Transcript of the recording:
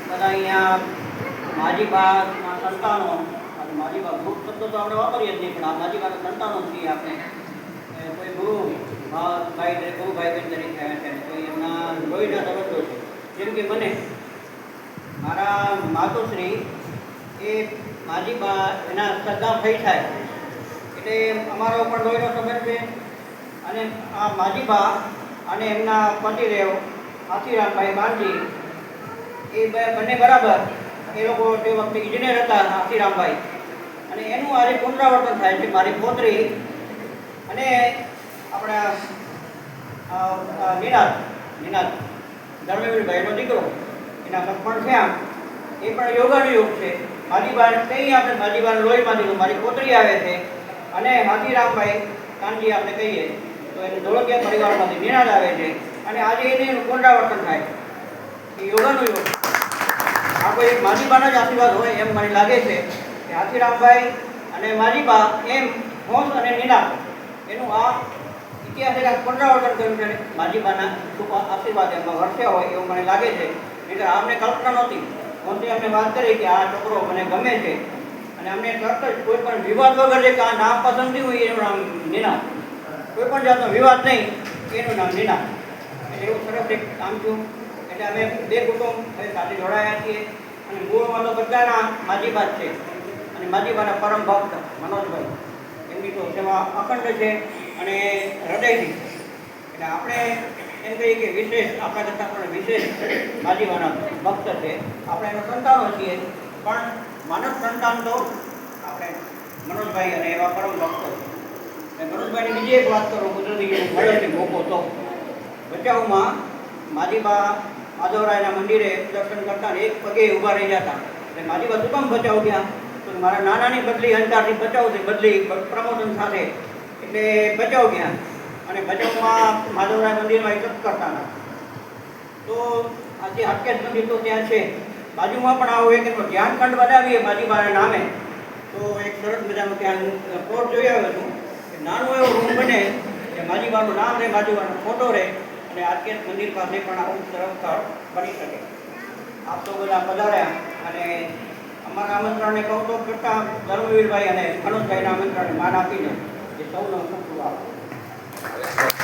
બધા અહીંયા માજીબાના સંતાનો અને માજીબા ગ્રુપ શબ્દ તો આપણે વાપરીએ જ નહીં, પણ આ માજીબાના સંતાનો છીએ આપણે. કોઈ ગુરુભાઈ બેન તરીકે આવ્યા છે, કોઈ એમના લોહીના સંબંધો છે. જેમ કે મને મારા માતુશ્રી એ માજીબા એના સગા ભાઈ થાય, એટલે અમારો પણ લોહીનો સંબંધ છે. અને આ માજીબા અને એમના પતિદેવ હાથીરામભાઈ બાંધી એ બંને બરાબર, એ લોકો તે વખતે ઇજનેર હતા હાથીરામભાઈ, અને એનું આજે પુનરાવર્તન થાય છે. મારી પોતરી અને આપણા નિનાદ ધર્મવીરભાઈનો દીકરો, એના લક્ષ્મણ થયા, એ પણ યોગાનો યોગ છે. માજીબા કહીએ આપણે, માજીબાનું લોહીમાંથી મારી પોતરી આવે છે. અને હાથીરામભાઈ કાનજી આપણે કહીએ તો એને ધોળકિયા પરિવારમાંથી નિનાદ આવે છે. અને આજે એનું પુનરાવર્તન થાય એ યોગાનો યોગ. આ કોઈ એક માજીબાના જ આશીર્વાદ હોય એમ મને લાગે છે કે હાથીરામભાઈ અને માજીબા એમ હોંશ અને નિનાદ એનું આ ઇતિહાસે પુનરાવર્તન કર્યું છે. માજીબાના શુભ આશીર્વાદ એમાં વર્ષ્યા હોય એવું મને લાગે છે. એટલે અમને કલ્પના નહોતી. મોટી અમને વાત કરી કે આ છોકરો મને ગમે છે, અને અમને તરત જ કોઈ પણ વિવાદ વગર જે આ નામ પસંદ થયું હોય એનું નામ નિનાદ, કોઈ પણ જાતનો વિવાદ નહીં, એનું નામ નિનાદ. એટલે એવું સરસ એક કામ થયું. એટલે અમે બે કુટુંબ હવે સાથે જોડાયા છીએ. અને મૂળમાં તો બધાના માજીબા જ છે. અને માજીબાના પરમ ભક્ત મનોજભાઈ, એમની તો સેવા અખંડ છે અને હૃદયથી. એટલે આપણે એમ કહીએ કે વિશેષ, આપણા કરતાં પણ વિશેષ માજીબાના ભક્ત છે. આપણે એના સંતાનો છીએ, પણ માનવ સંતાન તો આપણે મનોજભાઈ અને એવા પરમ ભક્તો છે. મનોજભાઈની બીજી એક વાત કરું, કુદરતી મળેલી મોકો તો ભચાઉમાં માજીબા માધવરાયના મંદિરે દર્શન કરતા એક પગે ઊભા રહી જતા. એટલે માજીબા શું કામ ભચાઉ ગયા? તો મારા નાનાની બદલી અંતારથી ભચાઉથી બદલી પ્રમોશન સાથે, એટલે ભચાઉ ગયા. અને ભચાઉમાં માધવરાય મંદિરમાં ઇજ્જત કરતા હતા. તો આજે હાટકેશ મંદિર તો ત્યાં છે, બાજુમાં પણ આવું એક ધ્યાનખંડ બનાવીએ માજીબાના નામે. તો એક સરસ મજાનું ત્યાં પ્લોટ જોઈ આવ્યો છું. નાનો એવો રૂમ બને કે માજીબાનું નામ રહે, માજીબાનો ફોટો રહે, અને હાટકેશ મંદિર પાસે પણ આવું સરસ સ્થળ બની શકે. આપ તો બધા પધાર્યા, અને અમારા આમંત્રણને કૌતુક કરતા ધર્મવીરભાઈ અને મનોજભાઈના આમંત્રણને માન આપીને એ સૌનો ખૂબ ખૂબ આભાર.